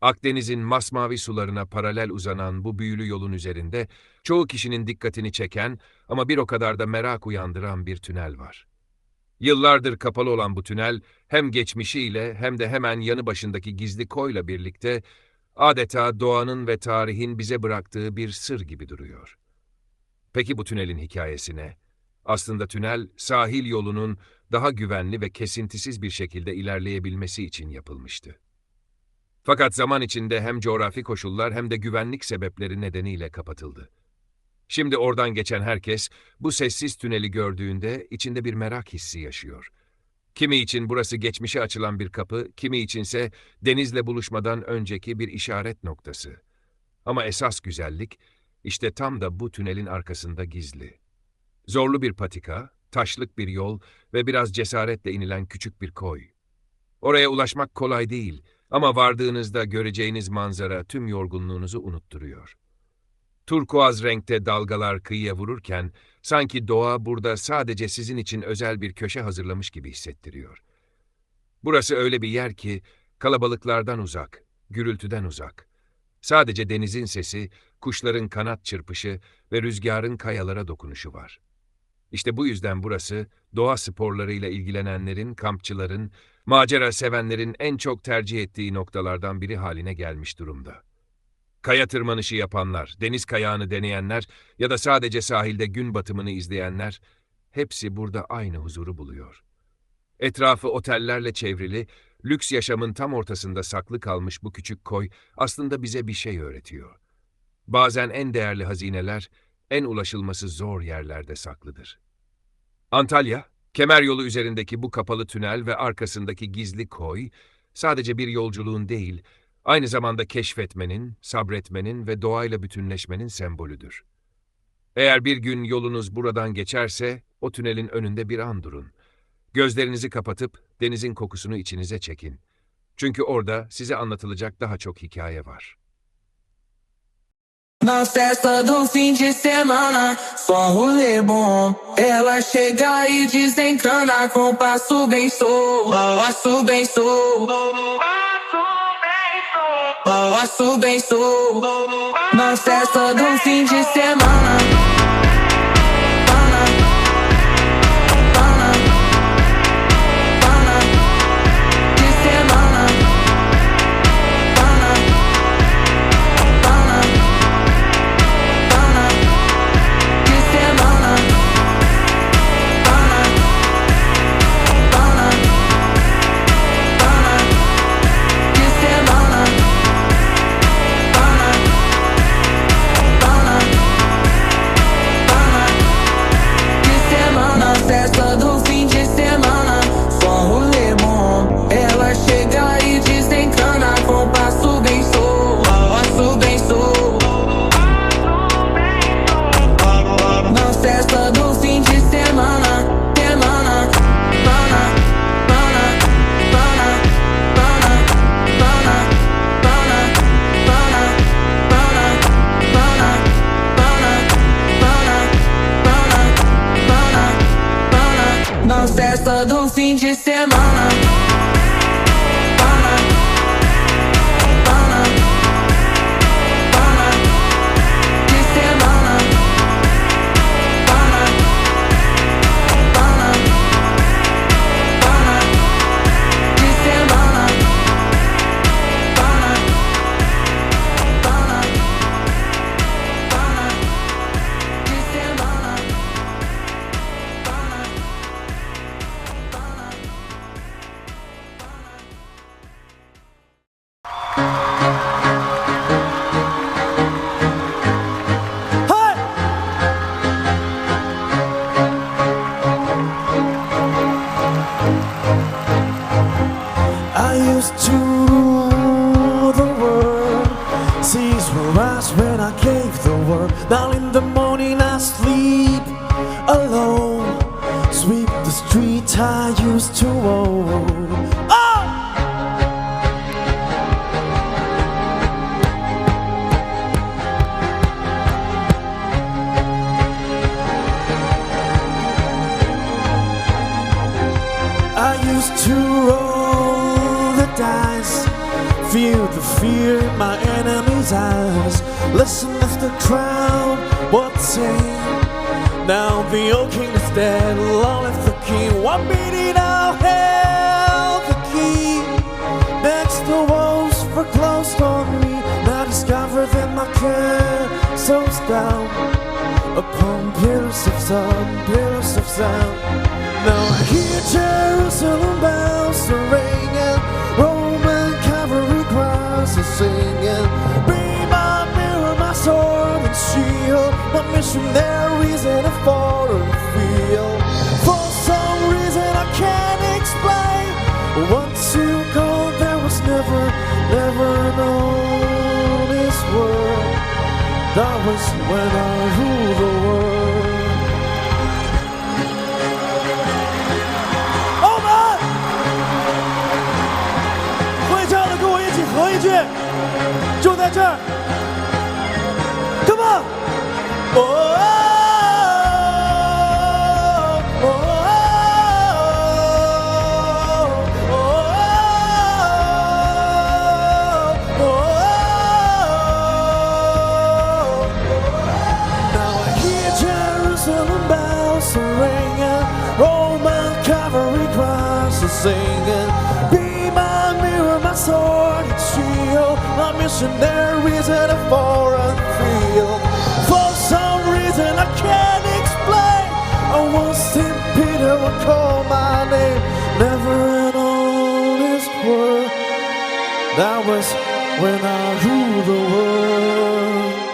Akdeniz'in masmavi sularına paralel uzanan bu büyülü yolun üzerinde çoğu kişinin dikkatini çeken ama bir o kadar da merak uyandıran bir tünel var. Yıllardır kapalı olan bu tünel hem geçmişiyle hem de hemen yanı başındaki gizli koyla birlikte adeta doğanın ve tarihin bize bıraktığı bir sır gibi duruyor. Peki bu tünelin hikayesi ne? Aslında tünel, sahil yolunun daha güvenli ve kesintisiz bir şekilde ilerleyebilmesi için yapılmıştı. Fakat zaman içinde hem coğrafi koşullar hem de güvenlik sebepleri nedeniyle kapatıldı. Şimdi oradan geçen herkes bu sessiz tüneli gördüğünde içinde bir merak hissi yaşıyor. Kimi için burası geçmişe açılan bir kapı, kimi içinse denizle buluşmadan önceki bir işaret noktası. Ama esas güzellik işte tam da bu tünelin arkasında gizli. Zorlu bir patika, taşlık bir yol ve biraz cesaretle inilen küçük bir koy. Oraya ulaşmak kolay değil ama vardığınızda göreceğiniz manzara tüm yorgunluğunuzu unutturuyor. Turkuaz renkte dalgalar kıyıya vururken sanki doğa burada sadece sizin için özel bir köşe hazırlamış gibi hissettiriyor. Burası öyle bir yer ki kalabalıklardan uzak, gürültüden uzak. Sadece denizin sesi, kuşların kanat çırpışı ve rüzgarın kayalara dokunuşu var. İşte bu yüzden burası doğa sporlarıyla ilgilenenlerin, kampçıların, macera sevenlerin en çok tercih ettiği noktalardan biri haline gelmiş durumda. Kaya tırmanışı yapanlar, deniz kayağını deneyenler ya da sadece sahilde gün batımını izleyenler, hepsi burada aynı huzuru buluyor. Etrafı otellerle çevrili, lüks yaşamın tam ortasında saklı kalmış bu küçük koy aslında bize bir şey öğretiyor. Bazen en değerli hazineler, en ulaşılması zor yerlerde saklıdır. Antalya, Kemer yolu üzerindeki bu kapalı tünel ve arkasındaki gizli koy, sadece bir yolculuğun değil, aynı zamanda keşfetmenin, sabretmenin ve doğayla bütünleşmenin sembolüdür. Eğer bir gün yolunuz buradan geçerse, o tünelin önünde bir an durun. Gözlerinizi kapatıp denizin kokusunu içinize çekin. Çünkü orada size anlatılacak daha çok hikaye var. Na festa do fim de semana, só rolê bom. Ela chega e desencana com passo bem solto, passo bem solto, passo bem solto. Na festa do fim de semana. Na festa do fim de semana. When I gave the word, now in the morning I sleep alone. Sweep the streets I used to own. Oh! I used to roll the dice, feel the fear fear in my enemy's eyes. Listen if the crowd would sing. Now the old king is dead, long live the king. One beating now held the key. Next the walls were closed on me. Now discover that my castle's down upon pillars of sound, pillars of sound. Now I hear Jerusalem bells are ringing, Roman cavalry choirs are singing. Be my mirror, my sword and shield, my missionaries in a foreign field. For some reason I can't explain, once you go there was never known this world. That was when I ruled the world. Oh man！ 会唱的跟我一起合一句，就在这儿。Come on！ 哦。 Singing, be my mirror, my sword and shield, my missionaries in a foreign field. For some reason I can't explain, I once seen Peter would call my name. Never in all this world, that was when I ruled the world.